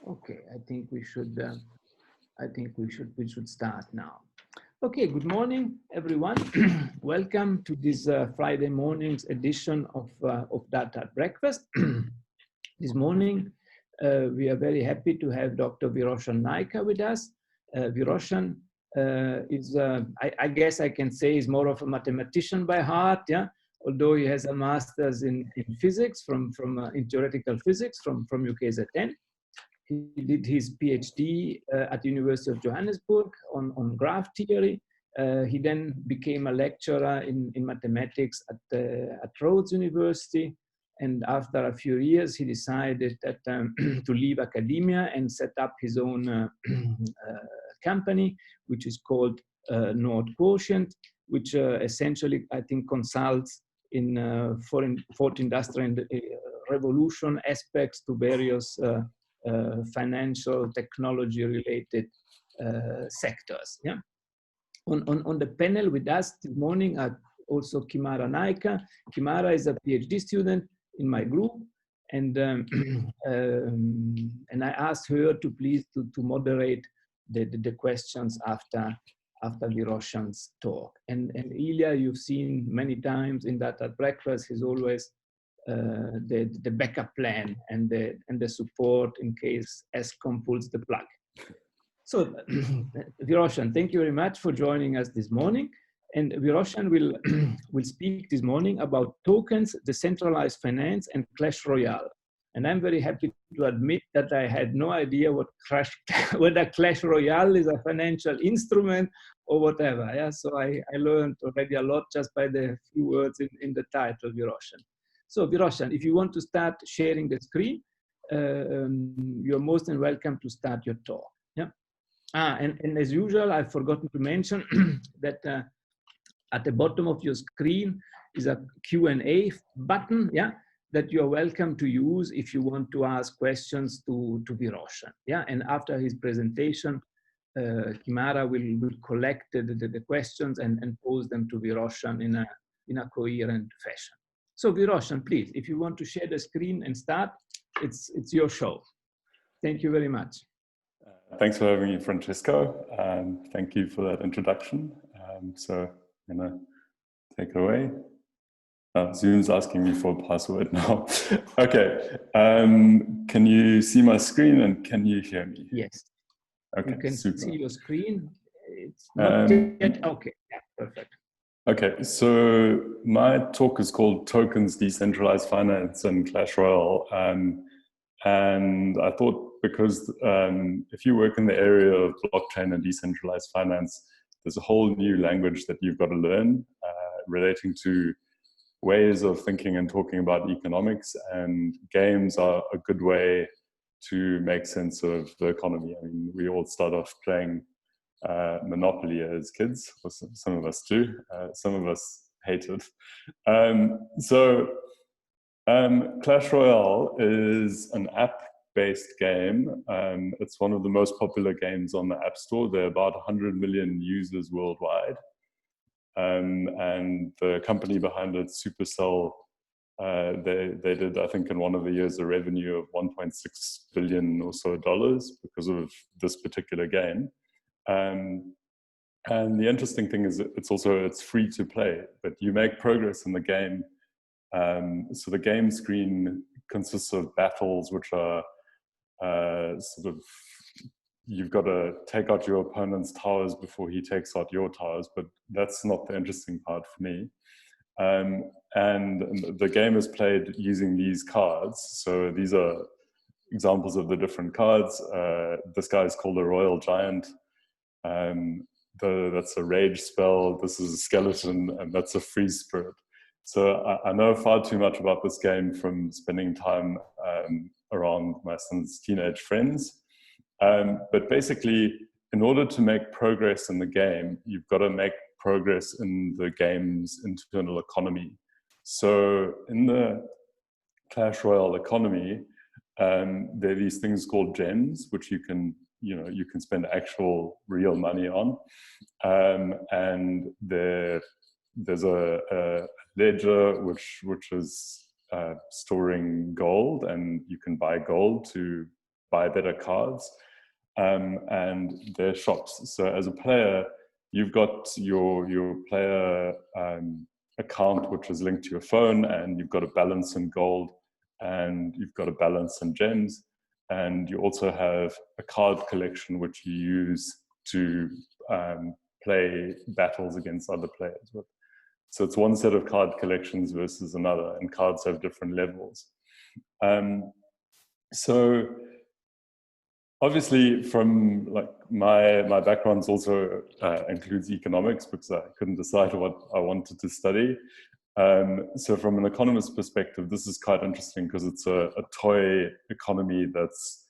Okay, we should start now. Okay, good morning, everyone. Welcome to this Friday morning's edition of Data at Breakfast. This morning, we are very happy to have Dr. Viroshan Naicker with us. Viroshan is, I guess I can say, is more of a mathematician by heart, yeah. Although he has a master's in physics in theoretical physics from UKZN. He did his PhD at the University of Johannesburg on graph theory. He then became a lecturer in mathematics at Rhodes University. And after a few years, he decided that to leave academia and set up his own company, which is called North Quotient, which essentially, I think, consults in fourth industrial revolution aspects to various financial technology related sectors. Yeah. On the panel with us this morning are also Kimara Naicker. Kimara is a PhD student in my group, and and I asked her to please to moderate the questions after Viroshan's talk. And Ilya, you've seen many times in that at breakfast, he's always the backup plan and the support in case Escrows pulls the plug. So Viroshan, thank you very much for joining us this morning. And Viroshan will speak this morning about tokens, decentralized finance, and Clash Royale. And I'm very happy to admit that I had no idea whether Clash Royale is a financial instrument or whatever. Yeah, so I learned already a lot just by the few words in the title, Viroshan. So Viroshan, if you want to start sharing the screen, you're most than welcome to start your talk. Yeah. And as usual, I've forgotten to mention that at the bottom of your screen is a Q&A button, yeah, that you're welcome to use if you want to ask questions to Viroshan. Yeah, and after his presentation, Kimara will collect the questions and pose them to Viroshan in a coherent fashion. So Viroshan, please, if you want to share the screen and start, it's your show. Thank you very much. Thanks for having me, Francesco. Thank you for that introduction. So I'm gonna take it away. Zoom's asking me for a password now. Okay. Can you see my screen and can you hear me? Yes. Okay. You can super. see your screen. It's not yet. Okay. Yeah. Perfect. Okay, so my talk is called Tokens, Decentralized Finance and Clash Royale. And I thought because if you work in the area of blockchain and decentralized finance, there's a whole new language that you've got to learn relating to ways of thinking and talking about economics, and games are a good way to make sense of the economy. I mean, we all start off playing Monopoly as kids, or some of us do, some of us hate it. Clash Royale is an app-based game. It's one of the most popular games on the App Store. There are about 100 million users worldwide. And the company behind it, Supercell, they did, I think, in one of the years, a revenue of $1.6 billion or so because of this particular game. And the interesting thing is it's free to play, but you make progress in the game. So the game screen consists of battles, which are you've got to take out your opponent's towers before he takes out your towers, but that's not the interesting part for me. And the game is played using these cards. So these are examples of the different cards. This guy is called a Royal Giant. That's a rage spell. This is a skeleton, and that's a freeze spirit. So I know far too much about this game from spending time around my son's teenage friends. But basically, in order to make progress in the game, you've got to make progress in the game's internal economy. So in the Clash Royale economy, there are these things called gems, which you can spend actual real money on. And there's a ledger which is storing gold, and you can buy gold to buy better cards, and their shops. So as a player, you've got your player account, which is linked to your phone, and you've got a balance in gold, and you've got a balance in gems, and you also have a card collection which you use to play battles against other players with. So it's one set of card collections versus another, and cards have different levels. So obviously, from like my background also includes economics, because I couldn't decide what I wanted to study. So from an economist perspective, this is quite interesting because it's a toy economy that's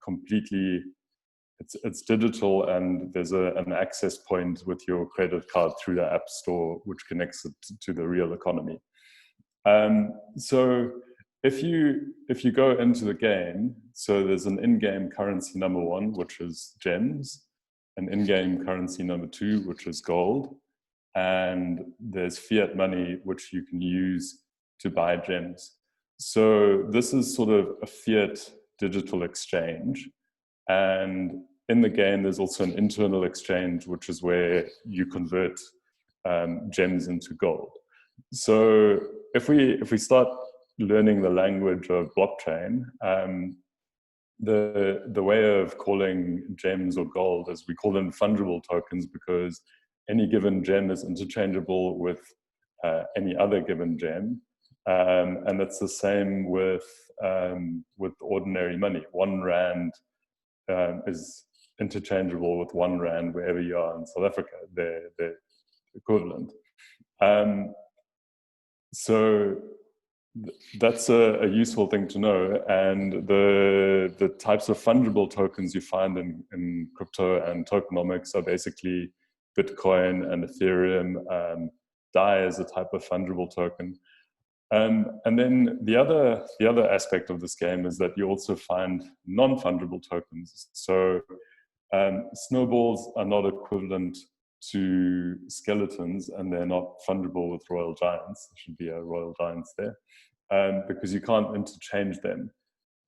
completely, it's digital, and there's an access point with your credit card through the app store, which connects it to the real economy. So if you go into the game, so there's an in-game currency number 1, which is gems, an in-game currency number 2, which is gold, and there's fiat money, which you can use to buy gems. So this is sort of a fiat digital exchange. And in the game, there's also an internal exchange, which is where you convert gems into gold. So if we start learning the language of blockchain, the way of calling gems or gold is we call them fungible tokens, because any given gem is interchangeable with any other given gem, and it's the same with ordinary money. 1 rand is interchangeable with 1 rand wherever you are in South Africa. They're equivalent. So that's a useful thing to know. And the types of fungible tokens you find in crypto and tokenomics are basically Bitcoin and Ethereum. DAI is a type of fungible token. And then the other aspect of this game is that you also find non-fungible tokens. So snowballs are not equivalent to skeletons, and they're not fungible with royal giants. There should be a royal giants there, because you can't interchange them.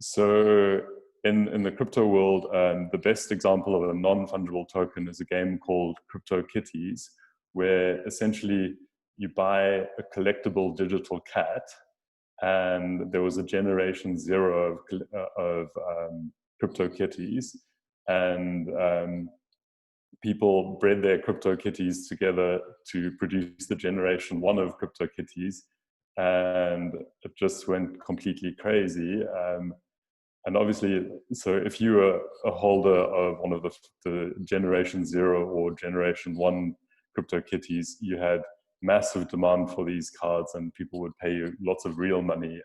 So in the crypto world, the best example of a non-fungible token is a game called Crypto Kitties, where essentially you buy a collectible digital cat, and there was a generation 0 of Crypto Kitties, and people bred their Crypto Kitties together to produce the generation 1 of Crypto Kitties, and it just went completely crazy. And obviously, so if you were a holder of one of the generation 0 or generation 1 Crypto Kitties, you had massive demand for these cards, and people would pay you lots of real money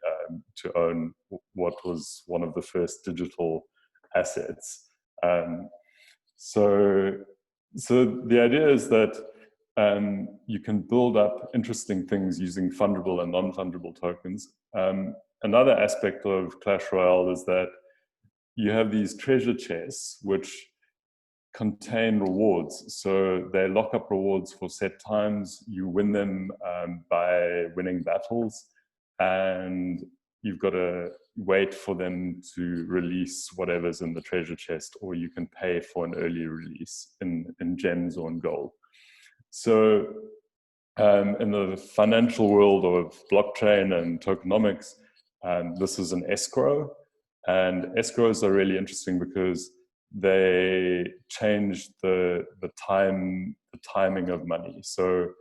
to own what was one of the first digital assets. So the idea is that you can build up interesting things using fungible and non-fungible tokens. Another aspect of Clash Royale is that you have these treasure chests which contain rewards. So they lock up rewards for set times. You win them by winning battles, and you've got to wait for them to release whatever's in the treasure chest, or you can pay for an early release in gems or in gold. So in the financial world of blockchain and tokenomics, this is an escrow, and escrows are really interesting because they change the timing of money. So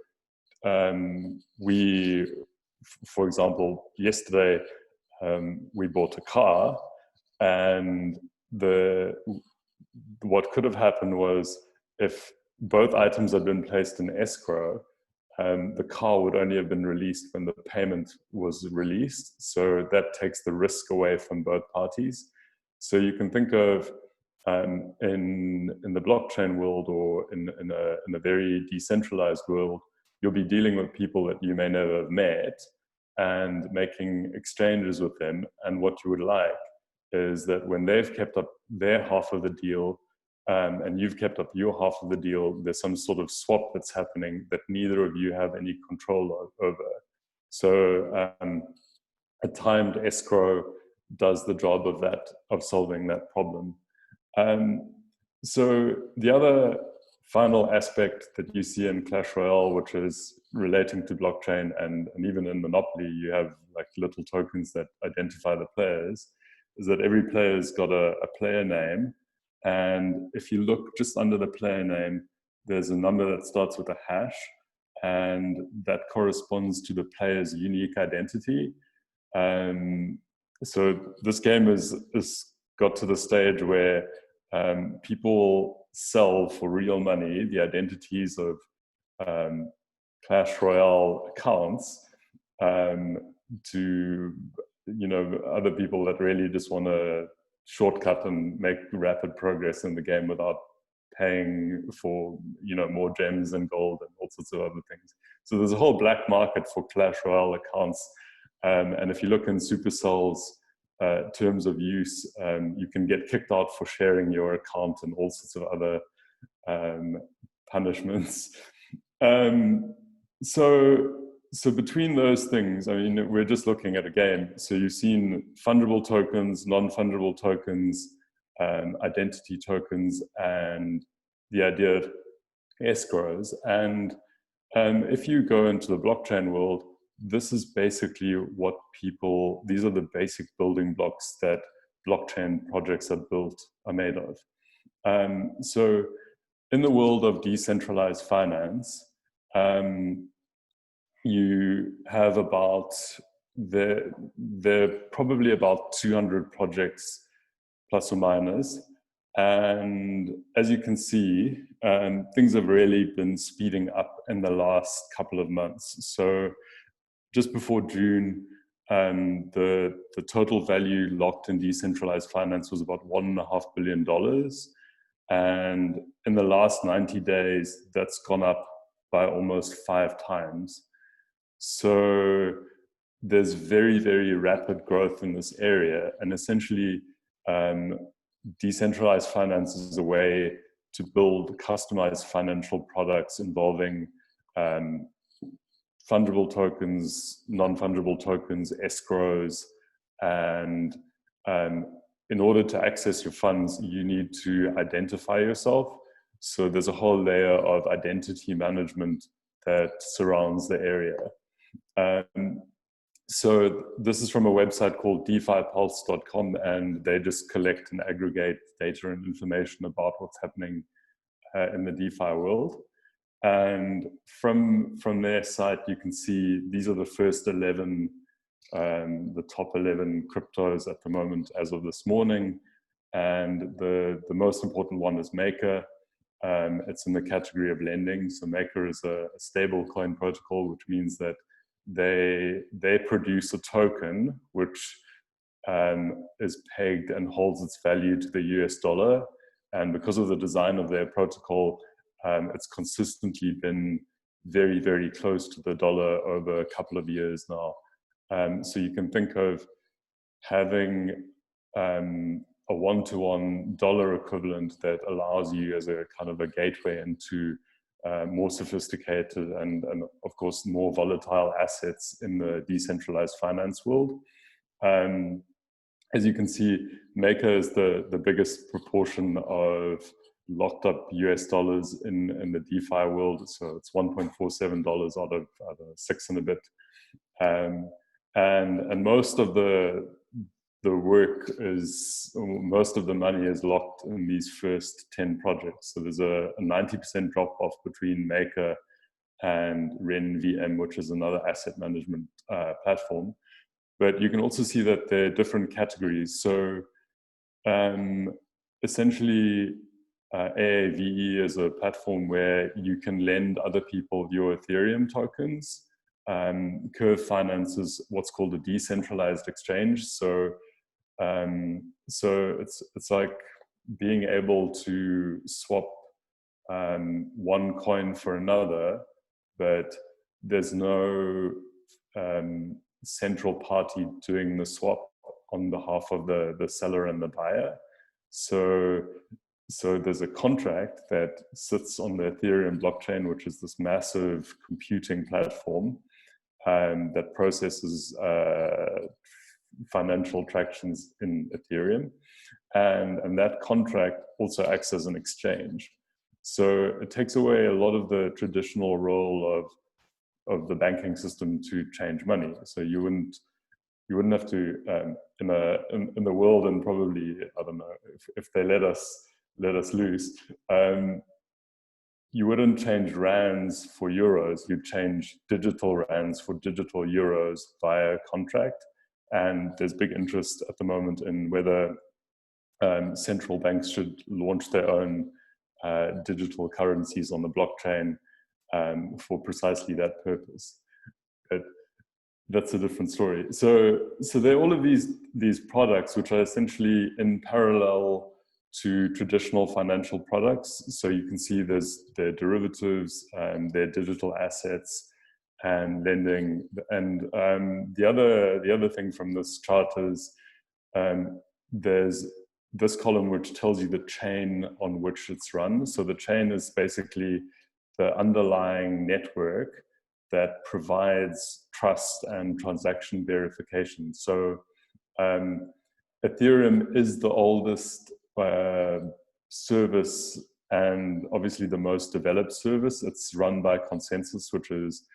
for example, yesterday we bought a car, and what could have happened was, if both items had been placed in escrow, the car would only have been released when the payment was released. So that takes the risk away from both parties. So you can think of in the blockchain world, or in a very decentralized world, you'll be dealing with people that you may never have met and making exchanges with them. And what you would like is that when they've kept up their half of the deal, and you've kept up your half of the deal, there's some sort of swap that's happening that neither of you have any control over. So a timed escrow does the job of solving that problem. So the other final aspect that you see in Clash Royale, which is relating to blockchain, and even in Monopoly, you have like little tokens that identify the players, is that every player's got a player name. And if you look just under the player name, there's a number that starts with a hash, and that corresponds to the player's unique identity. So this game is got to the stage where people sell for real money the identities of Clash Royale accounts to other people that really just want to shortcut and make rapid progress in the game without paying for more gems and gold and all sorts of other things. So there's a whole black market for Clash Royale accounts, and if you look in Supercell's terms of use, you can get kicked out for sharing your account and all sorts of other punishments. So between those things, I mean, we're just looking at a game. So you've seen fungible tokens, non-fungible tokens, identity tokens, and the idea of escrows. And if you go into the blockchain world, this is basically what these are the basic building blocks that blockchain projects are made of. So in the world of decentralized finance, you have there are probably about 200 projects plus or minus. And as you can see, things have really been speeding up in the last couple of months. So just before June, the total value locked in decentralized finance was about $1.5 billion. And in the last 90 days, that's gone up by almost 5 times. So there's very, very rapid growth in this area. And essentially, decentralized finance is a way to build customized financial products involving fungible tokens, non-fungible tokens, escrows, and in order to access your funds, you need to identify yourself. So there's a whole layer of identity management that surrounds the area. So this is from a website called defipulse.com, and they just collect and aggregate data and information about what's happening in the DeFi world. And from their site, you can see these are the first 11, the top 11 cryptos at the moment as of this morning. And the most important one is Maker. It's in the category of lending. So Maker is a stable coin protocol, which means that they produce a token which is pegged and holds its value to the US dollar. And because of the design of their protocol, it's consistently been very, very close to the dollar over a couple of years now. So you can think of having a one-to-one dollar equivalent that allows you as a kind of a gateway into more sophisticated and of course more volatile assets in the decentralized finance world. As you can see, Maker is the biggest proportion of locked up US dollars in the DeFi world. So it's $1.47 out of 6 and a bit. And most of the work most of the money is locked in these first 10 projects. So there's a 90% drop off between Maker and RenVM, which is another asset management platform. But you can also see that there are different categories. So essentially, AAVE is a platform where you can lend other people your Ethereum tokens. Curve Finance is what's called a decentralized exchange. So it's like being able to swap one coin for another, but there's no central party doing the swap on behalf of the seller and the buyer. So there's a contract that sits on the Ethereum blockchain, which is this massive computing platform that processes financial transactions in Ethereum. And that contract also acts as an exchange. So it takes away a lot of the traditional role of the banking system to change money. So you wouldn't have to in the world, and probably, I don't know, if they let us loose, you wouldn't change rands for euros. You'd change digital rands for digital euros via contract. And there's big interest at the moment in whether central banks should launch their own digital currencies on the blockchain for precisely that purpose. But that's a different story. So there are all of these products which are essentially in parallel to traditional financial products. So you can see there's their derivatives, their digital assets, and lending. And the other thing from this chart is there's this column which tells you the chain on which it's run. So the chain is basically the underlying network that provides trust and transaction verification. So Ethereum is the oldest service and obviously the most developed service. It's run by Consensus, which is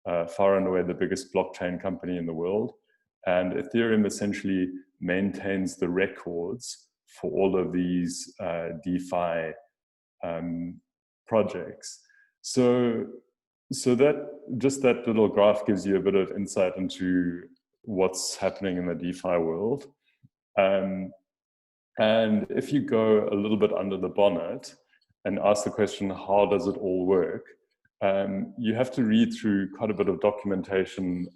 far and away the biggest blockchain company in the world. And Ethereum essentially maintains the records for all of these DeFi projects. So that just that little graph gives you a bit of insight into what's happening in the DeFi world. And if you go a little bit under the bonnet and ask the question, how does it all work? You have to read through quite a bit of documentation.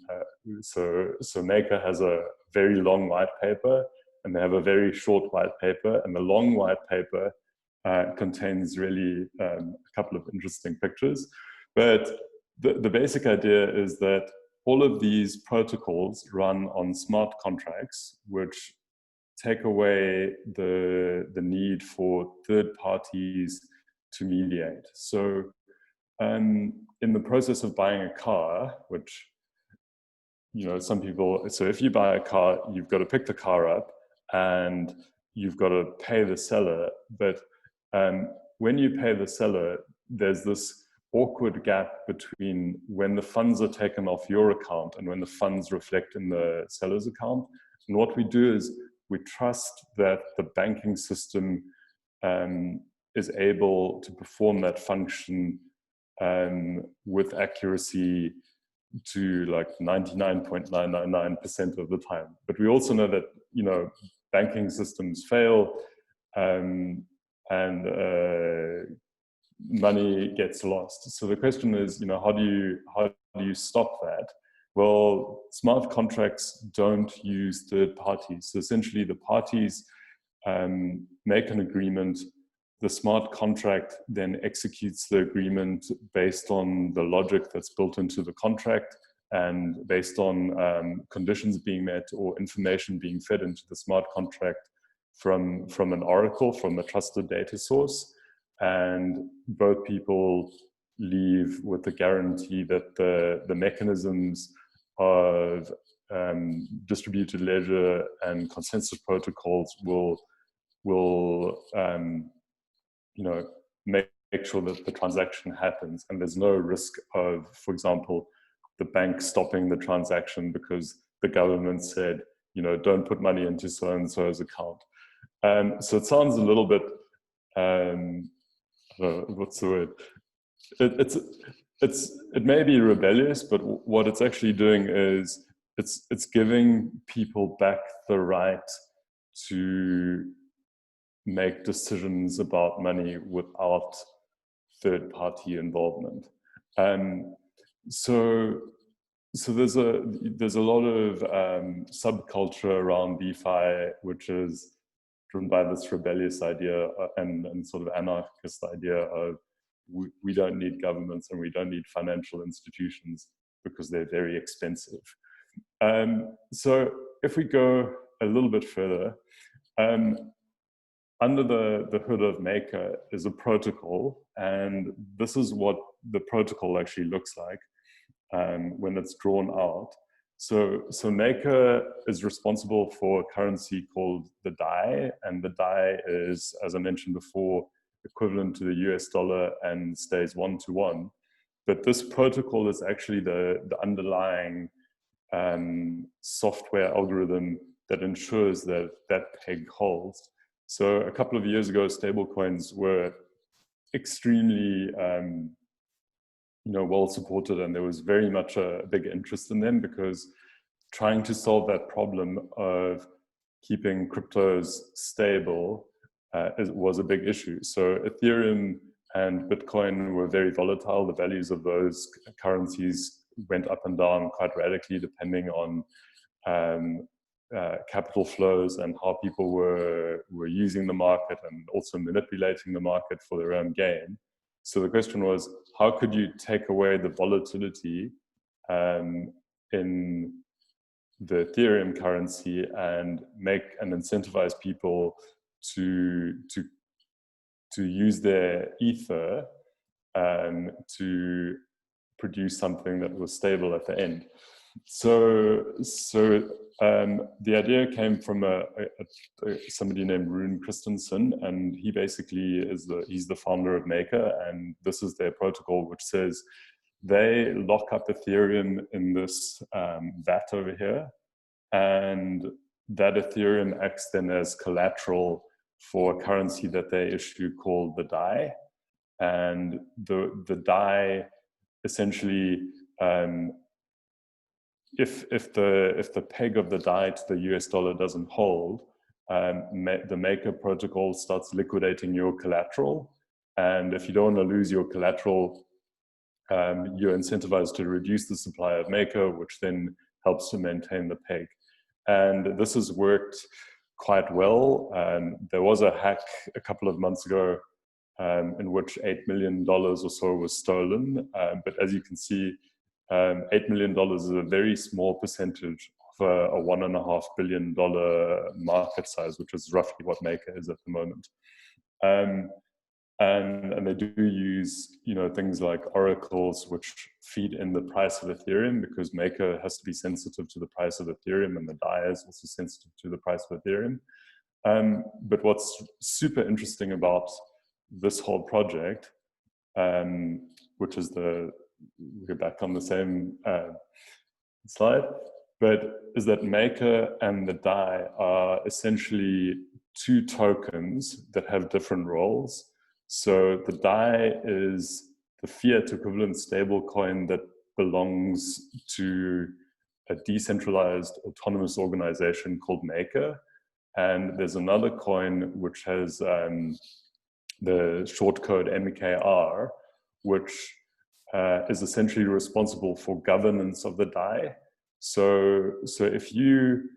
So Naicker has a very long white paper, and they have a very short white paper, and the long white paper contains really a couple of interesting pictures. But the basic idea is that all of these protocols run on smart contracts, which take away the need for third parties to mediate. So in the process of buying a car, which, you know, some people, so if you buy a car, you've got to pick the car up and you've got to pay the seller. But when you pay the seller, there's this awkward gap between when the funds are taken off your account and when the funds reflect in the seller's account. And what we do is we trust that the banking system is able to perform that function with accuracy to like 99.999% of the time. But we also know that, you know, banking systems fail and money gets lost. So the question is, you know, how do you stop that? Well, smart contracts don't use third parties. So essentially the parties make an agreement. The smart contract then executes the agreement based on the logic that's built into the contract and based on conditions being met or information being fed into the smart contract from an oracle, from a trusted data source. And both people leave with the guarantee that the mechanisms of distributed ledger and consensus protocols will you know, make sure that the transaction happens, and there's no risk of, for example, the bank stopping the transaction because the government said, you know, don't put money into so and so's account. So it sounds a little bit, what's the word? It may be rebellious, but what it's actually doing is it's giving people back the right to make decisions about money without third-party involvement. So there's a lot of subculture around DeFi, which is driven by this rebellious idea and sort of anarchist idea of we don't need governments and we don't need financial institutions because they're very expensive. So if we go a little bit further, under the hood of Naicker is a protocol, and this is what the protocol actually looks like when it's drawn out. So Maker is responsible for a currency called the DAI, and the DAI is, as I mentioned before, equivalent to the US dollar and stays 1-to-1. But this protocol is actually the underlying software algorithm that ensures that that peg holds. So a couple of years ago, stablecoins were extremely well supported, and there was very much a big interest in them, because trying to solve that problem of keeping cryptos stable was a big issue. So Ethereum and Bitcoin were very volatile. The values of those currencies went up and down quite radically depending on capital flows and how people were using the market and also manipulating the market for their own gain. So the question was, how could you take away the volatility in the Ethereum currency and incentivize people to use their ether to produce something that was stable at the end. So the idea came from somebody named Rune Christensen, and he basically he's the founder of Maker, and this is their protocol, which says they lock up Ethereum in this vat over here, and that Ethereum acts then as collateral for a currency that they issue called the DAI, and the DAI essentially, if the peg of the DAI to the US dollar doesn't hold, the Maker protocol starts liquidating your collateral, and if you don't want to lose your collateral, you're incentivized to reduce the supply of Maker, which then helps to maintain the peg. And this has worked quite well. There was a hack a couple of months ago in which $8 million or so was stolen. But as you can see, $8 million is a very small percentage of a $1.5 billion market size, which is roughly what Maker is at the moment. And they do use things like oracles, which feed in the price of Ethereum, because Maker has to be sensitive to the price of Ethereum, and the DAI is also sensitive to the price of Ethereum. But what's super interesting about this whole project, which is we're back on the same slide, but is that Maker and the DAI are essentially two tokens that have different roles. So the DAI is the fiat equivalent stablecoin that belongs to a decentralized autonomous organization called Maker. And there's another coin which has the short code MKR, which is essentially responsible for governance of the DAI. So if you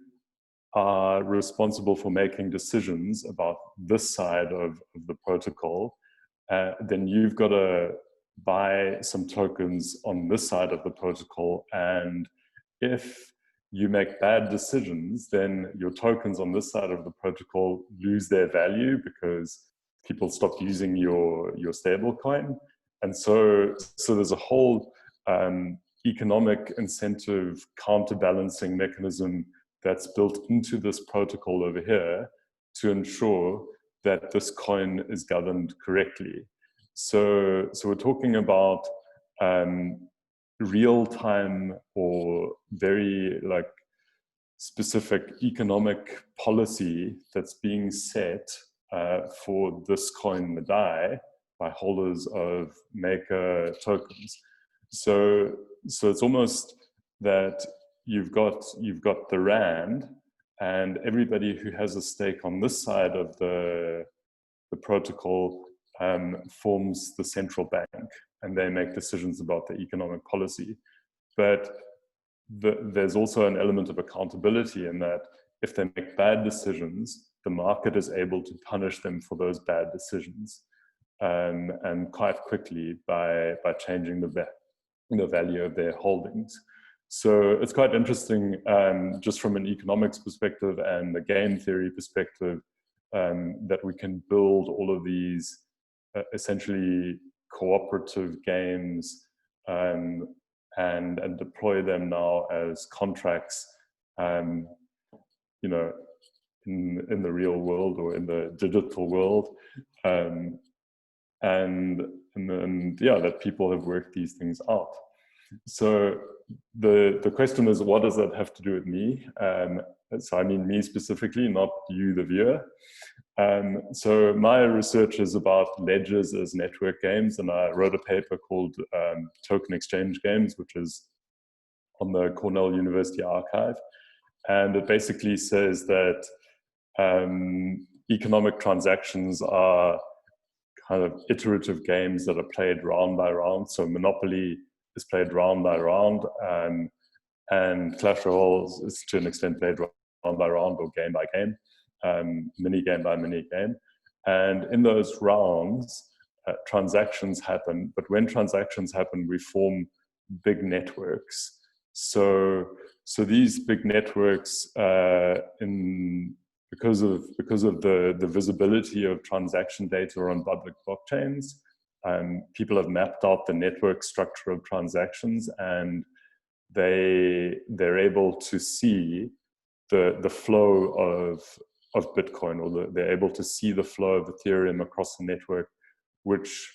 are responsible for making decisions about this side of the protocol, then you've got to buy some tokens on this side of the protocol. And if you make bad decisions, then your tokens on this side of the protocol lose their value because people stop using your stable coin. And so there's a whole economic incentive counterbalancing mechanism that's built into this protocol over here to ensure that this coin is governed correctly. So we're talking about real-time or very specific economic policy that's being set for this coin, the DAI, by holders of Maker tokens. So it's almost that you've got the rand, and everybody who has a stake on this side of the protocol forms the central bank, and they make decisions about the economic policy. But there's also an element of accountability in that if they make bad decisions, the market is able to punish them for those bad decisions, and quite quickly by changing the value of their holdings. So it's quite interesting, just from an economics perspective and a game theory perspective, that we can build all of these essentially cooperative games and deploy them now as contracts, you know, in the real world or in the digital world, and yeah, that people have worked these things out. So the question is, what does that have to do with me? So I mean me specifically, not you, the viewer. So my research is about ledgers as network games, and I wrote a paper called Token Exchange Games, which is on the Cornell University archive. And it basically says that economic transactions are kind of iterative games that are played round by round. So Monopoly is played round by round, and Clash Royale is to an extent played round by round or game by game, mini game by mini game. And in those rounds, transactions happen. But when transactions happen, we form big networks. So these big networks, because of the visibility of transaction data on public blockchains, people have mapped out the network structure of transactions, and they're able to see the flow of Bitcoin, or they're able to see the flow of Ethereum across the network, which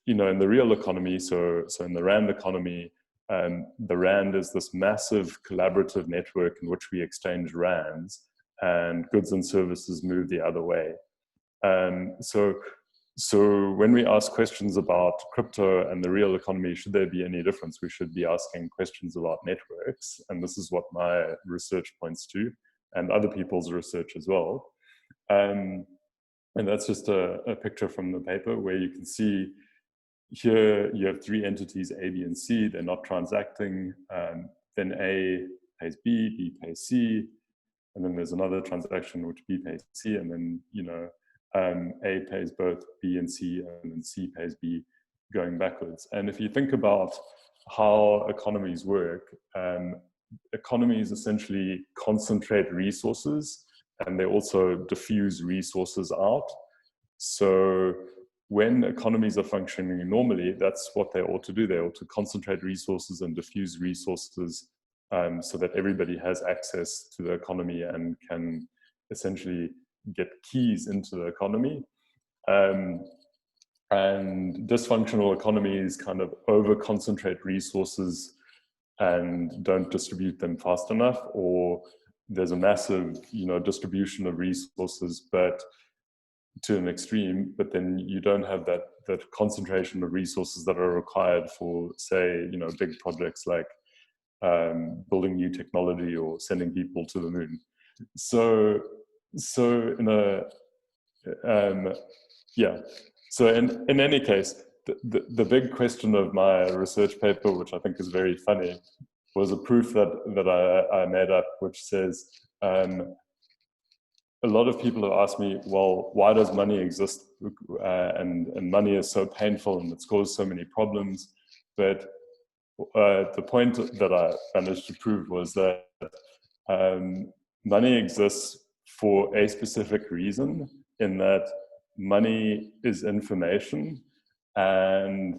you know, in the real economy, so in the Rand economy, the Rand is this massive collaborative network in which we exchange Rands, and goods and services move the other way. So when we ask questions about crypto and the real economy, should there be any difference? We should be asking questions about networks, and this is what my research points to, and other people's research as well. And that's just a picture from the paper where you can see here you have three entities, A, B, and C. They're not transacting. Then A pays B, B pays C, and then there's another transaction which B pays C, and then, you know, A pays both B and C, and then C pays B, going backwards. And if you think about how economies work, economies essentially concentrate resources, and they also diffuse resources out. So when economies are functioning normally, that's what they ought to do. They ought to concentrate resources and diffuse resources, so that everybody has access to the economy and can essentially get keys into the economy. And dysfunctional economies kind of over-concentrate resources and don't distribute them fast enough, or there's a massive, you know, distribution of resources, but to an extreme, but then you don't have that concentration of resources that are required for, say, you know, big projects like building new technology or sending people to the moon. So in a yeah. So in any case, the big question of my research paper, which I think is very funny, was a proof that I made up, which says, a lot of people have asked me, well, why does money exist? And money is so painful and it's caused so many problems. But the point that I managed to prove was that money exists for a specific reason, in that money is information. And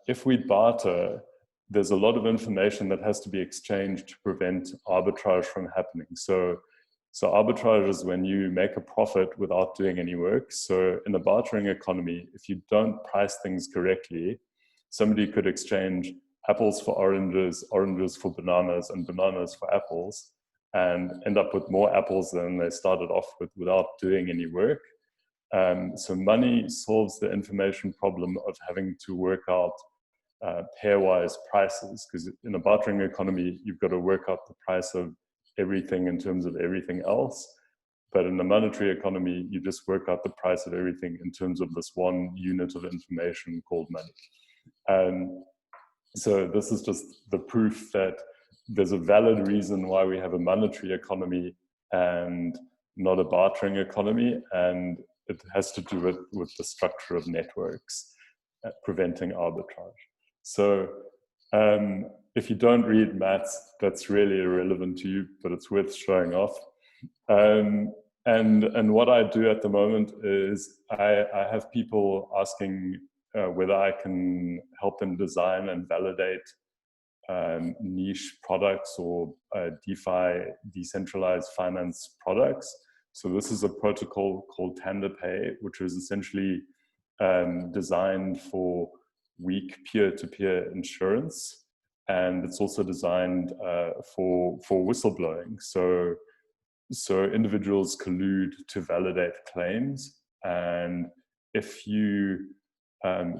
if we barter, there's a lot of information that has to be exchanged to prevent arbitrage from happening. So arbitrage is when you make a profit without doing any work. So in a bartering economy, if you don't price things correctly, somebody could exchange apples for oranges, oranges for bananas, and bananas for apples, and end up with more apples than they started off with without doing any work. So money solves the information problem of having to work out pairwise prices, because in a bartering economy, you've got to work out the price of everything in terms of everything else. But in a monetary economy, you just work out the price of everything in terms of this one unit of information called money. So this is just the proof that there's a valid reason why we have a monetary economy and not a bartering economy, and it has to do with the structure of networks preventing arbitrage. So if you don't read maths, that's really irrelevant to you, but it's worth showing off. And what I do at the moment is I have people asking whether I can help them design and validate niche products or DeFi, decentralized finance products. So this is a protocol called TandaPay, which is essentially designed for weak peer-to-peer insurance, and it's also designed for whistleblowing. So individuals collude to validate claims, and if you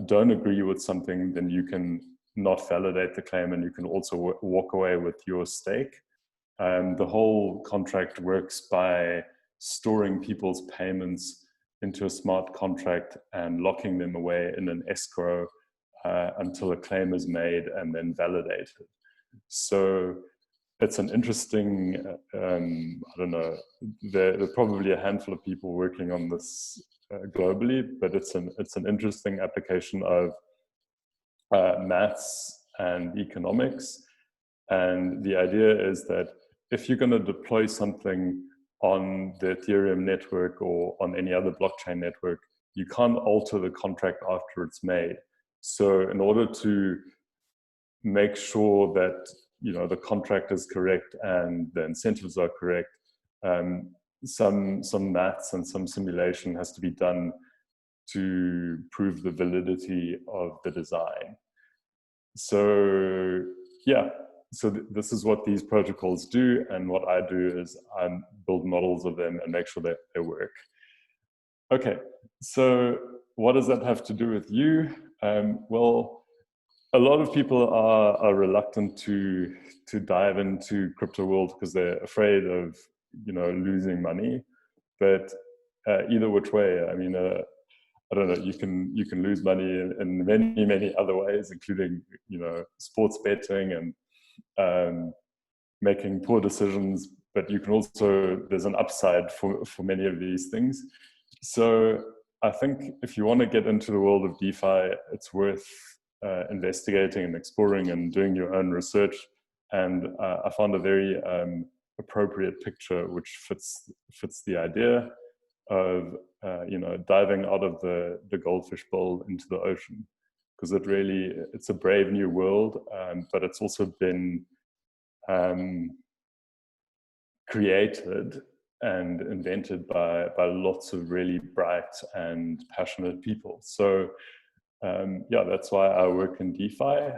don't agree with something, then you can not validate the claim, and you can also walk away with your stake. The whole contract works by storing people's payments into a smart contract and locking them away in an escrow until a claim is made and then validated. So it's an interesting, I don't know, there are probably a handful of people working on this globally, but it's an interesting application of maths and economics. And the idea is that if you're going to deploy something on the Ethereum network or on any other blockchain network, you can't alter the contract after it's made. So in order to make sure that the contract is correct and the incentives are correct, some maths and some simulation has to be done to prove the validity of the design. So yeah, so this is what these protocols do, and what I do is I build models of them and make sure that they work. Okay, so what does that have to do with you? Well, a lot of people are reluctant to dive into crypto world because they're afraid of losing money. But either which way, I mean, I don't know. You can lose money in many other ways, including sports betting and making poor decisions. But you can also, there's an upside for many of these things. So I think if you want to get into the world of DeFi, it's worth investigating and exploring and doing your own research. And I found a very appropriate picture which fits the idea of diving out of the goldfish bowl into the ocean, because it's a brave new world, but it's also been created and invented by lots of really bright and passionate people. So yeah, that's why I work in DeFi.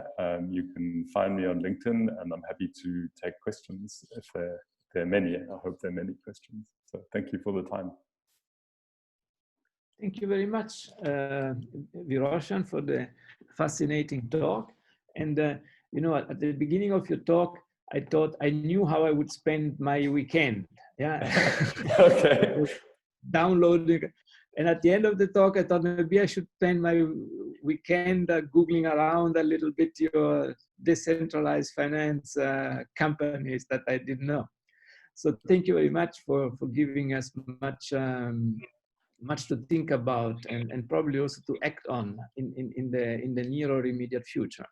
You can find me on LinkedIn, and I'm happy to take questions if there are many. I hope there are many questions. So thank you for the time. Thank you very much, Viroshan, for the fascinating talk. And at the beginning of your talk, I thought I knew how I would spend my weekend. Yeah. Okay. Downloading. And at the end of the talk, I thought maybe I should spend my weekend Googling around a little bit your decentralized finance companies that I didn't know. So thank you very much for giving us much to think about and probably also to act on in the near or immediate future.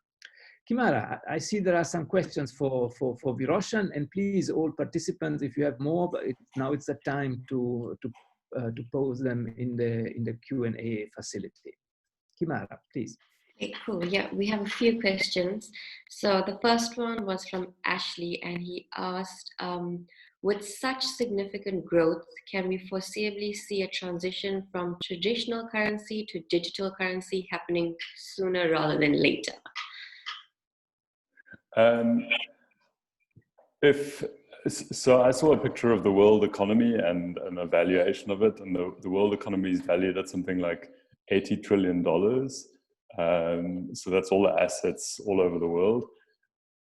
Kimara, I see there are some questions for Viroshan, and please, all participants, if you have more, but now it's the time to pose them in the Q&A facility. Kimara, please. Okay, cool. Yeah, we have a few questions. So the first one was from Ashley, and he asked, with such significant growth, can we foreseeably see a transition from traditional currency to digital currency happening sooner rather than later? So I saw a picture of the world economy and an evaluation of it, and the world economy is valued at something like $80 trillion. So that's all the assets all over the world.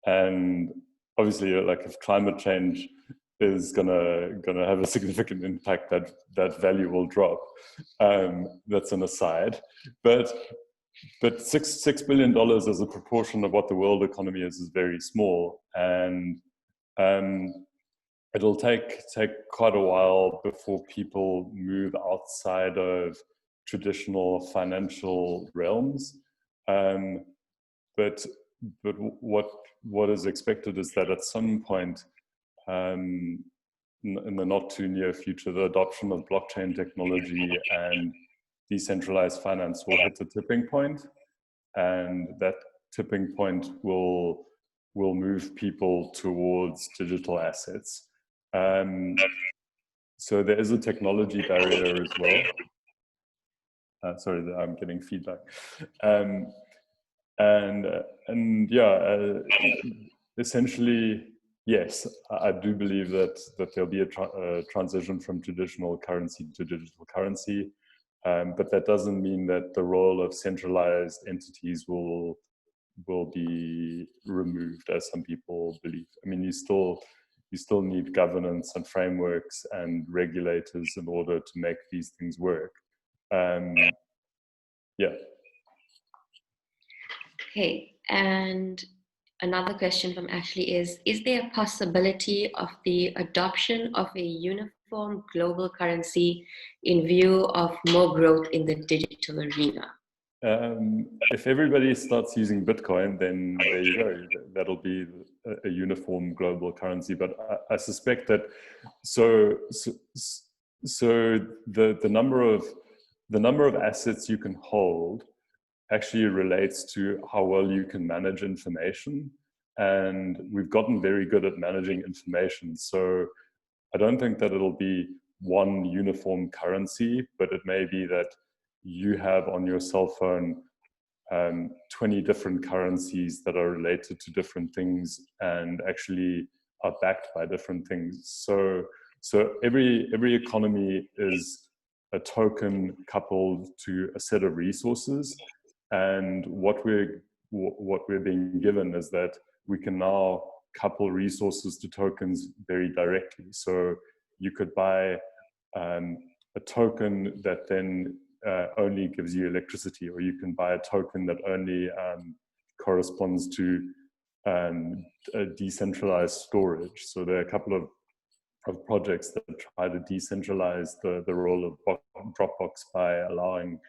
And obviously, like, if climate change is gonna have a significant impact, that value will drop. That's an aside, but $6 billion as a proportion of what the world economy is very small, and it'll take quite a while before people move outside of traditional financial realms. But what is expected is that at some point in the not too near future, the adoption of blockchain technology and decentralized finance will hit a tipping point. and that tipping point will move people towards digital assets. So there is a technology barrier as well. Sorry, I'm getting feedback. And yeah, essentially, yes, I do believe that there'll be a transition from traditional currency to digital currency, but that doesn't mean that the role of centralized entities will be removed, as some people believe. I mean, you still need governance and frameworks and regulators in order to make these things work. Yeah. Okay, and another question from Ashley is there a possibility of the adoption of a uniform global currency in view of more growth in the digital arena? If everybody starts using Bitcoin, then there you go. That'll be a uniform global currency. But I suspect that so the number of assets you can hold actually relates to how well you can manage information. And we've gotten very good at managing information. So I don't think that it'll be one uniform currency, but it may be that you have on your cell phone 20 different currencies that are related to different things and actually are backed by different things. So every economy is a token coupled to a set of resources. And what we're being given is that we can now couple resources to tokens very directly. So you could buy a token that then only gives you electricity, or you can buy a token that only corresponds to decentralized storage. So there are a couple of projects that try to decentralize the role of Dropbox by allowing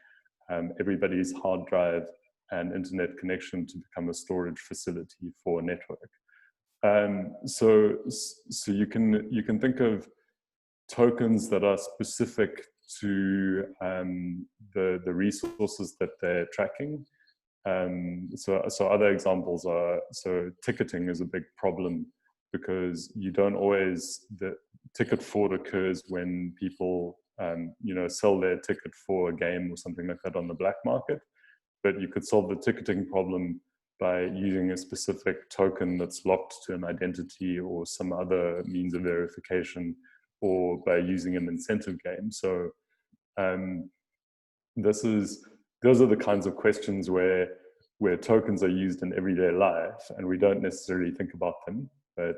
everybody's hard drive and internet connection to become a storage facility for a network. So you can think of tokens that are specific to the resources that they're tracking. So other examples are, so ticketing is a big problem because you don't always, the ticket fraud occurs when people sell their ticket for a game or something like that on the black market. But you could solve the ticketing problem by using a specific token that's locked to an identity or some other means of verification, or by using an incentive game. So those are the kinds of questions where tokens are used in everyday life and we don't necessarily think about them, but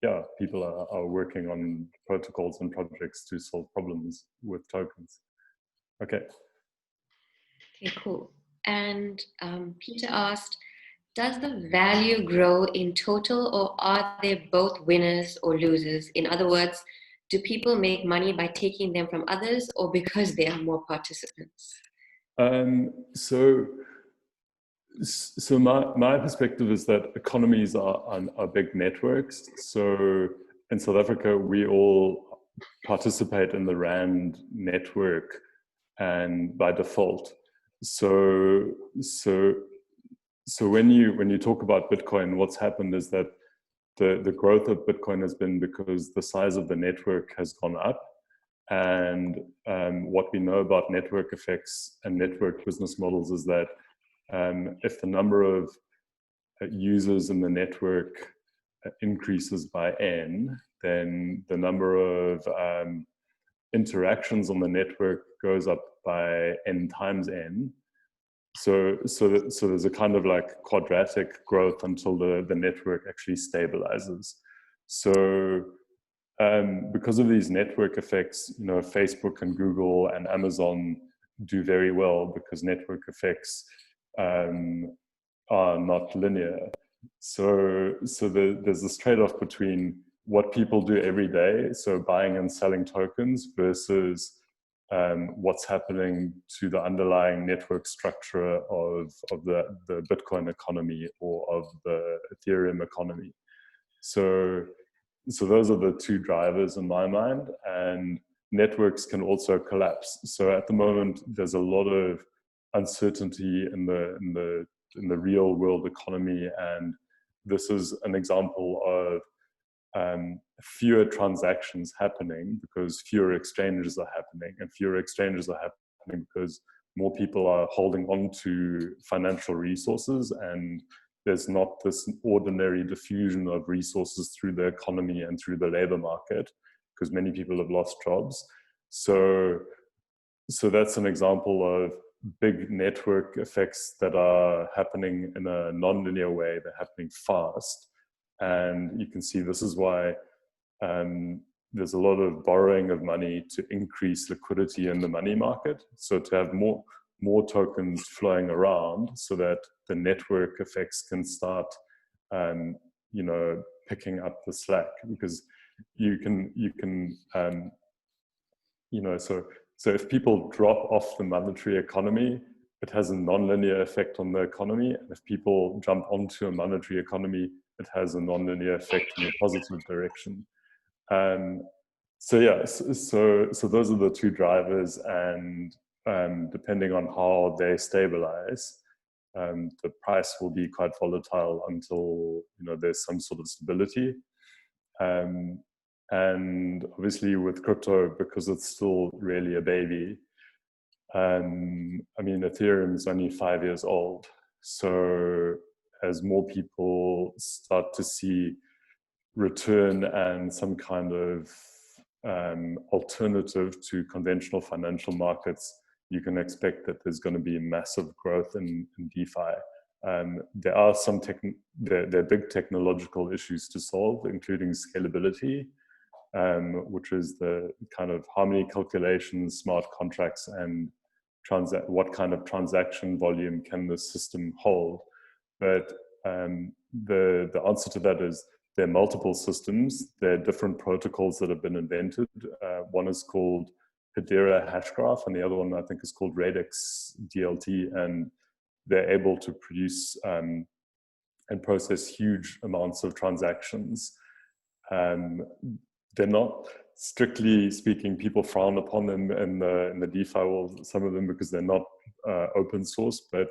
yeah, people are working on protocols and projects to solve problems with tokens. Okay, cool. And Peter asked, does the value grow in total, or are there both winners or losers? In other words, do people make money by taking them from others, or because there are more participants? So my perspective is that economies are big networks. So in South Africa, we all participate in the RAND network, and by default. So when you talk about Bitcoin, what's happened is that the growth of Bitcoin has been because the size of the network has gone up. And what we know about network effects and network business models is that if the number of users in the network increases by n, then the number of interactions on the network goes up by n times n. So there's a kind of like quadratic growth until the network actually stabilizes. So because of these network effects, Facebook and Google and Amazon do very well because network effects are not linear. So there's this trade-off between what people do every day, so buying and selling tokens, versus what's happening to the underlying network structure of the Bitcoin economy or of the Ethereum economy. So those are the two drivers in my mind, and networks can also collapse. So at the moment, there's a lot of uncertainty in the real world economy, and this is an example of fewer transactions happening because fewer exchanges are happening, and fewer exchanges are happening because more people are holding on to financial resources, and there's not this ordinary diffusion of resources through the economy and through the labor market because many people have lost jobs. So that's an example of big network effects that are happening in a non-linear way. They're happening fast. And you can see this is why there's a lot of borrowing of money to increase liquidity in the money market. So to have more tokens flowing around so that the network effects can start, picking up the slack, because so if people drop off the monetary economy, it has a non-linear effect on the economy. And if people jump onto a monetary economy, it has a non-linear effect in a positive direction. So those are the two drivers, and depending on how they stabilize, the price will be quite volatile until there's some sort of stability. And obviously with crypto, because it's still really a baby, Ethereum is only 5 years old. So as more people start to see return and some kind of alternative to conventional financial markets, you can expect that there's going to be massive growth in DeFi. There are there are big technological issues to solve, including scalability, which is the kind of how many calculations, smart contracts, and what kind of transaction volume can the system hold. But the answer to that is there are multiple systems. There are different protocols that have been invented. One is called Hedera Hashgraph, and the other one I think is called Radix DLT, and they're able to produce and process huge amounts of transactions. They're not, strictly speaking, people frown upon them in the DeFi world, some of them, because they're not open source, but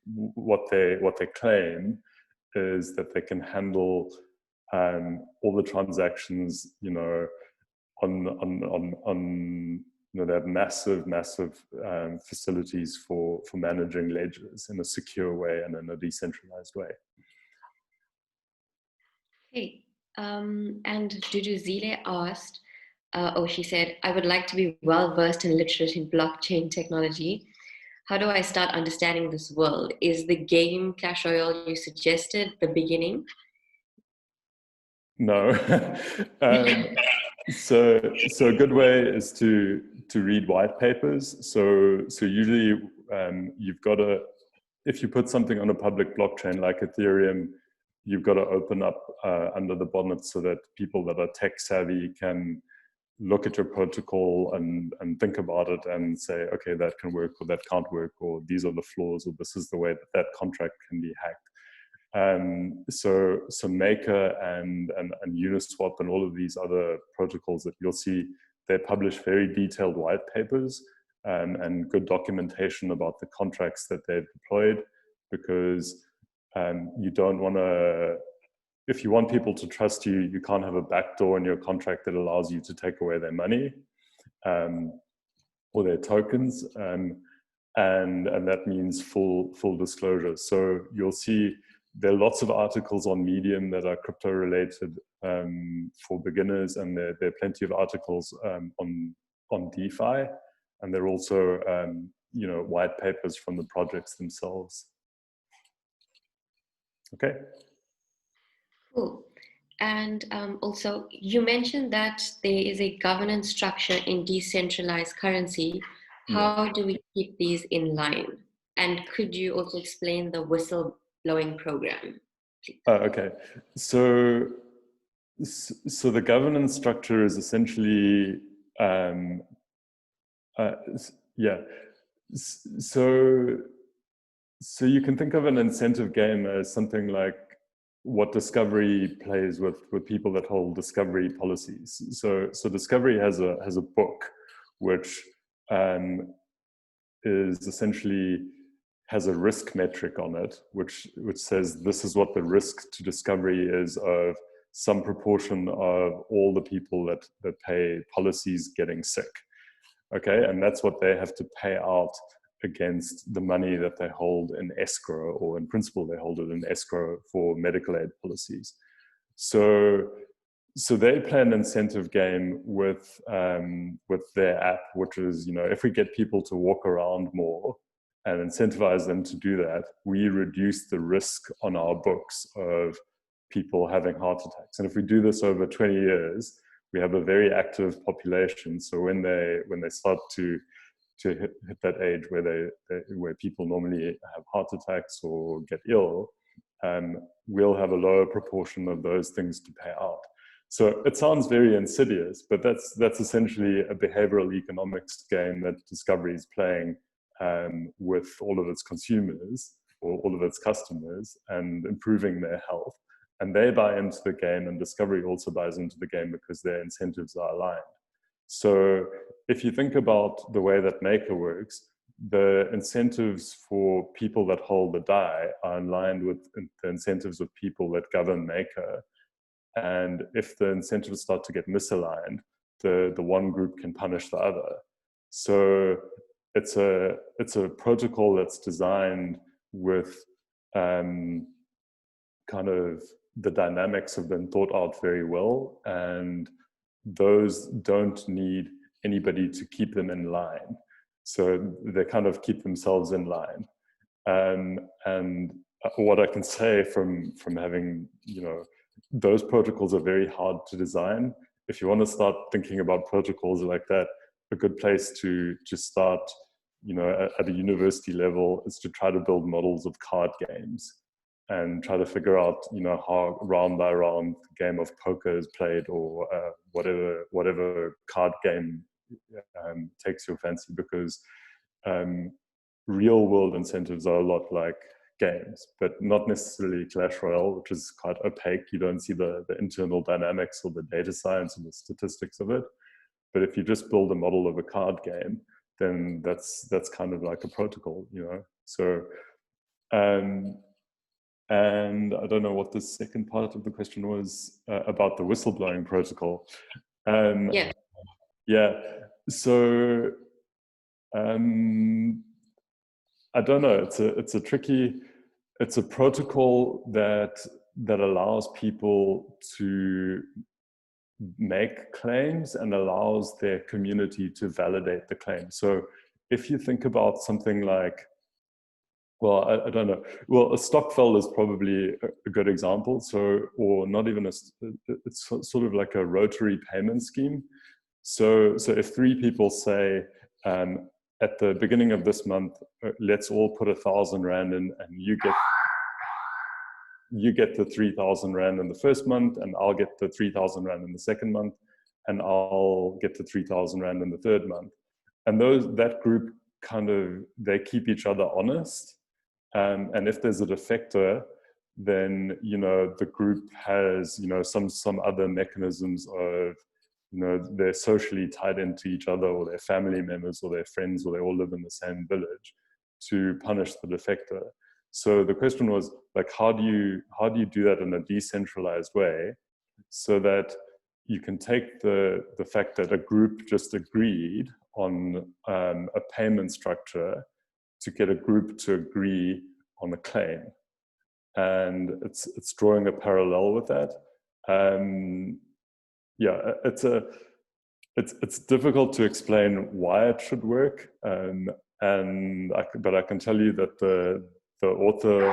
what they claim is that they can handle all the transactions, they have massive facilities for managing ledgers in a secure way and in a decentralized way. Okay. And Dudu Zile asked, she said, I would like to be well versed and literate in blockchain technology. How do I start understanding this world? Is the game Clash Royale you suggested the beginning? No. So a good way is to read white papers. So usually you've got to, if you put something on a public blockchain like Ethereum, you've got to open up under the bonnet so that people that are tech savvy can look at your protocol and think about it and say, okay, that can work or that can't work, or these are the flaws, or this is the way that contract can be hacked. So Maker and Uniswap and all of these other protocols that you'll see, they publish very detailed white papers and good documentation about the contracts that they've deployed, because you don't want to, if you want people to trust you, you can't have a backdoor in your contract that allows you to take away their money or their tokens, and that means full disclosure. So you'll see there are lots of articles on Medium that are crypto related for beginners, and there are plenty of articles on DeFi, and there are also white papers from the projects themselves. Okay. Cool. And also, you mentioned that there is a governance structure in decentralized currency. How do we keep these in line? And could you also explain the whistleblowing program, please? Okay. So the governance structure is essentially, So you can think of an incentive game as something like what Discovery plays with people that hold Discovery policies. So Discovery has a book which is essentially has a risk metric on it, which says this is what the risk to discovery is of some proportion of all the people that pay policies getting sick. Okay, and that's what they have to pay out against the money that they hold in escrow, or in principle they hold it in escrow for medical aid policies. So they play an incentive game with their app, which is, if we get people to walk around more and incentivize them to do that, we reduce the risk on our books of people having heart attacks. And if we do this over 20 years, we have a very active population. So when they start to hit that age where people normally have heart attacks or get ill, we'll have a lower proportion of those things to pay out. So it sounds very insidious, but that's essentially a behavioral economics game that Discovery is playing with all of its consumers or all of its customers and improving their health. And they buy into the game, and Discovery also buys into the game because their incentives are aligned. So if you think about the way that Naicker works, the incentives for people that hold the die are aligned with the incentives of people that govern Naicker. And if the incentives start to get misaligned, the one group can punish the other. So it's a protocol that's designed with kind of the dynamics have been thought out very well, and those don't need anybody to keep them in line. So they kind of keep themselves in line. And what I can say from having, those protocols are very hard to design. If you want to start thinking about protocols like that, a good place to start, at a university level is to try to build models of card games and try to figure out, how round by round the game of poker is played, or whatever card game takes your fancy, because real world incentives are a lot like games, but not necessarily Clash Royale, which is quite opaque. You don't see the internal dynamics or the data science and the statistics of it. But if you just build a model of a card game, then that's kind of like a protocol, So, and I don't know what the second part of the question was about the whistleblowing protocol. Yeah. So, I don't know. It's a protocol that allows people to make claims and allows their community to validate the claim. So if you think about something like, well, I don't know. Well, a Stockfell is probably a good example. So, or not even it's sort of like a rotary payment scheme. So if three people say, at the beginning of this month, let's all put 1,000 Rand in, and you get the 3,000 Rand in the first month, and I'll get the 3,000 Rand in the second month, and I'll get the 3,000 Rand in the third month. And that group they keep each other honest. And if there's a defector, then, the group has, some other mechanisms of, they're socially tied into each other, or their family members, or their friends, or they all live in the same village, to punish the defector. So the question was, like, how do you do that in a decentralized way, so that you can take the fact that a group just agreed on a payment structure to get a group to agree on a claim, and it's drawing a parallel with that. Yeah, it's difficult to explain why it should work, but I can tell you that the author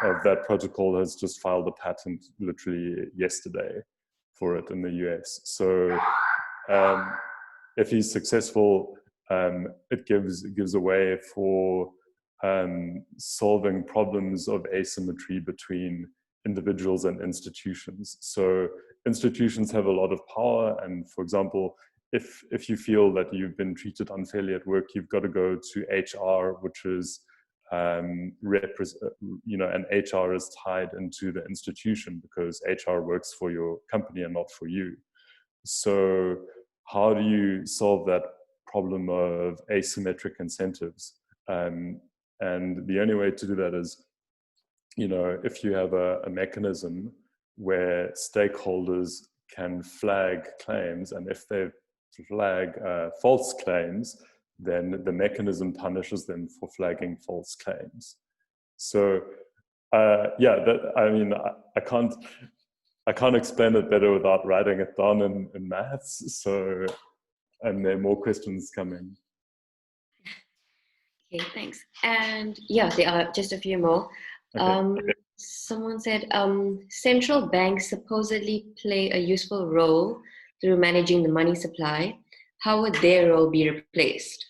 of that protocol has just filed a patent literally yesterday for it in the US. So if he's successful, it gives a way for solving problems of asymmetry between individuals and institutions. So institutions have a lot of power, and for example, if you feel that you've been treated unfairly at work, you've got to go to HR, which is and HR is tied into the institution because HR works for your company and not for you. So how do you solve that problem of asymmetric incentives? And the only way to do that is, you know, if you have a mechanism where stakeholders can flag claims, and if they flag false claims, then the mechanism punishes them for flagging false claims. So yeah, I mean, I can't explain it better without writing it down in maths. So, and there are more questions coming. Okay, thanks. And yeah, there are just a few more. Okay. Someone said central banks supposedly play a useful role through managing the money supply. How would their role be replaced?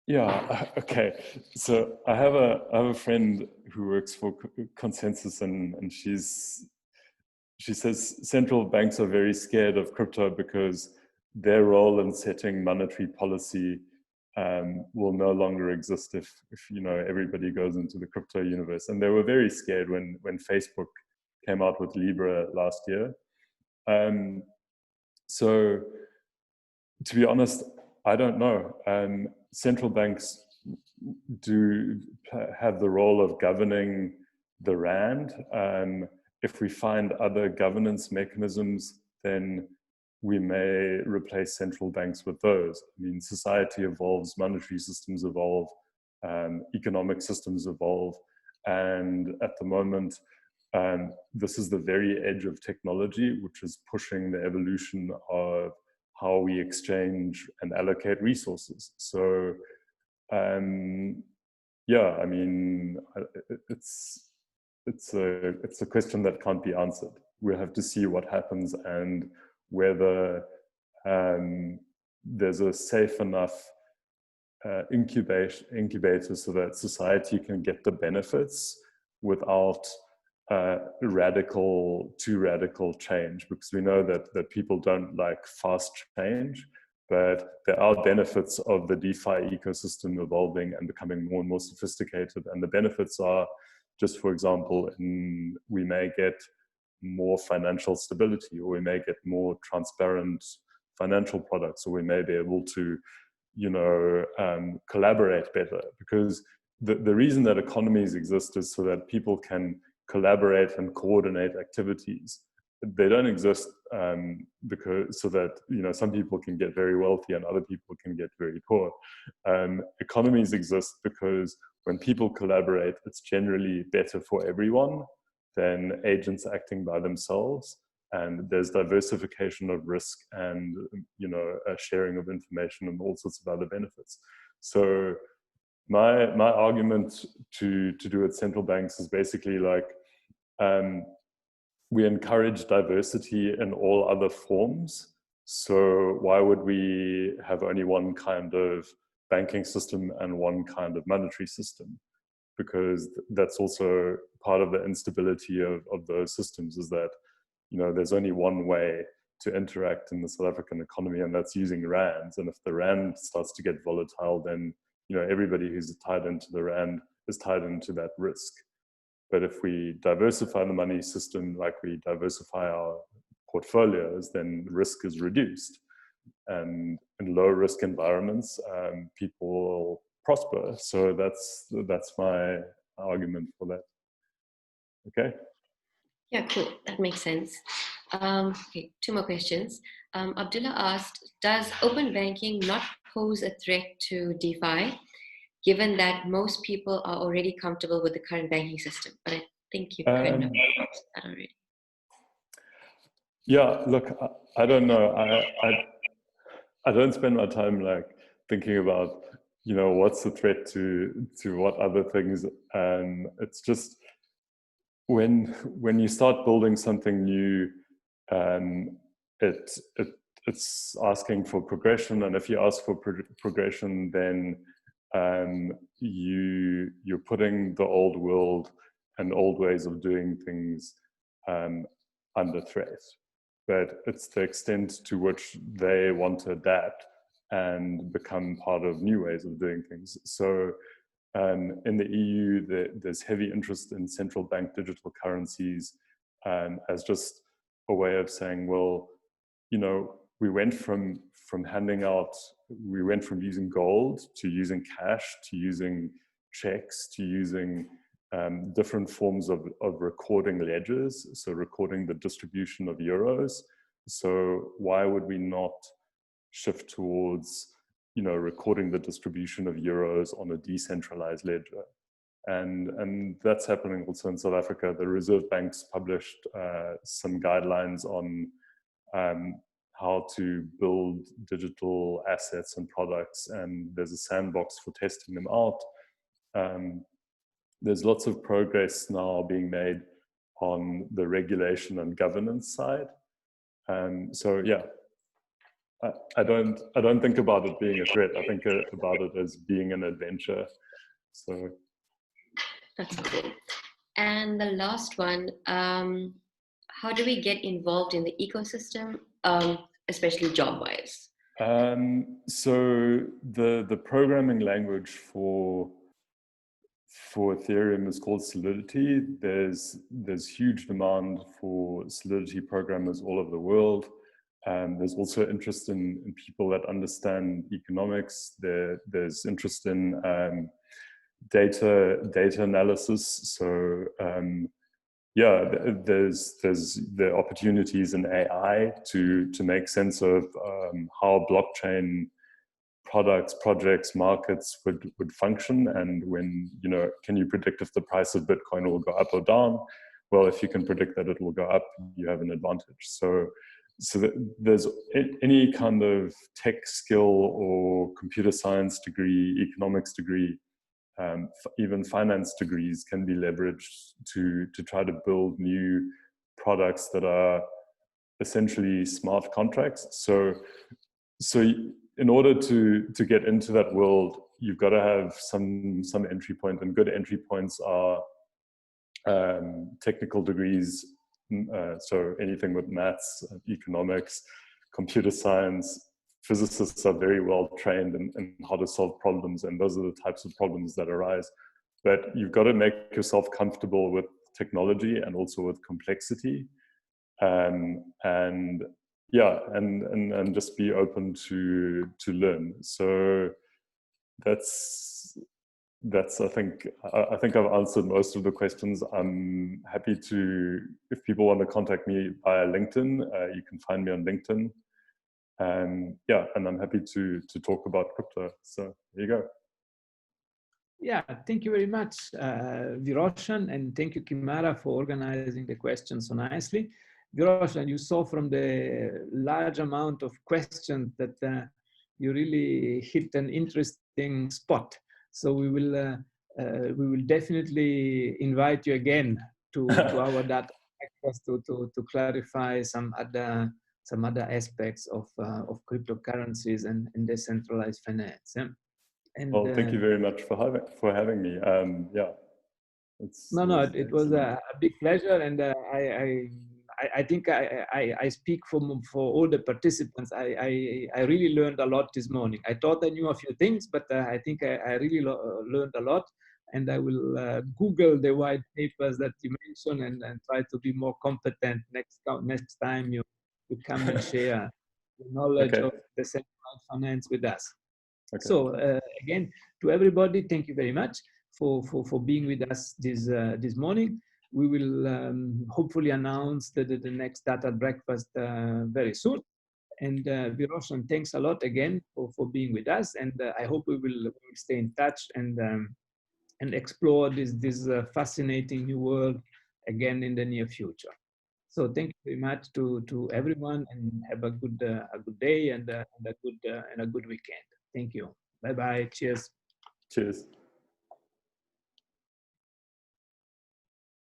Yeah, okay. So I have a friend who works for Consensus, and she says central banks are very scared of crypto because their role in setting monetary policy will no longer exist if you know, everybody goes into the crypto universe. And they were very scared when Facebook came out with Libra last year. So to be honest, I don't know. Central banks do have the role of governing the rand. If we find other governance mechanisms, then we may replace central banks with those. I mean, society evolves, monetary systems evolve, economic systems evolve, and at the moment, this is the very edge of technology, which is pushing the evolution of how we exchange and allocate resources. So, yeah, I mean, it's a question that can't be answered. We'll have to see what happens and whether there's a safe enough incubator so that society can get the benefits without too radical change, because we know that people don't like fast change, but there are benefits of the DeFi ecosystem evolving and becoming more and more sophisticated. And the benefits are, just for example, we may get more financial stability, or we may get more transparent financial products, or we may be able to, you know, collaborate better. Because the reason that economies exist is so that people can collaborate and coordinate activities. They don't exist because so that, you know, some people can get very wealthy and other people can get very poor. Economies exist because when people collaborate, it's generally better for everyone than agents acting by themselves. And there's diversification of risk and, you know, a sharing of information and all sorts of other benefits. So my argument to do with central banks is basically like, we encourage diversity in all other forms. So why would we have only one kind of banking system and one kind of monetary system? Because that's also part of the instability of those systems, is that, you know, there's only one way to interact in the South African economy, and that's using rands. And if the rand starts to get volatile, then, you know, everybody who's tied into the rand is tied into that risk. But if we diversify the money system like we diversify our portfolios, then risk is reduced. And in low risk environments, people will prosper. So that's my argument for that. Okay. Yeah, cool. That makes sense. Okay, two more questions. Abdullah asked, does open banking not pose a threat to DeFi, given that most people are already comfortable with the current banking system? But I think you kind of answered that already. Yeah, look, I don't know. I don't spend my time like thinking about, you know, what's the threat to what other things. It's just when you start building something new, it's asking for progression, and if you ask for progression, then you're putting the old world and old ways of doing things under threat. But it's the extent to which they want to adapt and become part of new ways of doing things. So in the EU, there's heavy interest in central bank digital currencies as just a way of saying, well, you know, we went from handing out, we went from using gold to using cash, to using checks, to using different forms of recording ledgers, so recording the distribution of euros. So why would we not shift towards, recording the distribution of euros on a decentralized ledger? And that's happening also in South Africa. The Reserve Bank's published some guidelines on how to build digital assets and products, and there's a sandbox for testing them out. There's lots of progress now being made on the regulation and governance side. So yeah, I don't think about it being a threat. I think about it as being an adventure. So that's cool. And the last one, how do we get involved in the ecosystem, especially job-wise? So the programming language for Ethereum is called Solidity. There's huge demand for Solidity programmers all over the world. There's also interest in people that understand economics. There's interest in data analysis. So yeah, there's the opportunities in AI to make sense of how blockchain products, projects, markets would function, and when, can you predict if the price of Bitcoin will go up or down? Well, if you can predict that it will go up, you have an advantage. So there's any kind of tech skill or computer science degree, economics degree, even finance degrees can be leveraged to try to build new products that are essentially smart contracts. So in order to get into that world, you've got to have some entry point, and good entry points are technical degrees. So anything with maths, economics, computer science. Physicists are very well trained in how to solve problems, and those are the types of problems that arise. But you've got to make yourself comfortable with technology and also with complexity, and yeah, and just be open to learn. So that's I think I've answered most of the questions. I'm happy to, if people want to contact me via LinkedIn, you can find me on LinkedIn. Yeah, and I'm happy to talk about crypto. So there you go. Yeah, thank you very much, Viroshan, and thank you, Kimara, for organizing the questions so nicely. Viroshan, you saw from the large amount of questions that you really hit an interesting spot. So we will definitely invite you again to our data to clarify some other aspects of cryptocurrencies and decentralized finance. Yeah? And, well, thank you very much for having me. Yeah, it was a big pleasure, and I think I speak for all the participants. I really learned a lot this morning. I thought I knew a few things, but I think I really learned a lot, and I will Google the white papers that you mentioned and try to be more competent next time you come and share the knowledge of decentralized finance with us. Okay. So again, to everybody, thank you very much for being with us this morning. We will hopefully announce the next data breakfast very soon. And Viroshan, thanks a lot again for being with us. And I hope we will stay in touch and explore this fascinating new world again in the near future. So thank you very much to everyone, and have a good day and a good weekend. Thank you. Bye bye. Cheers. Cheers.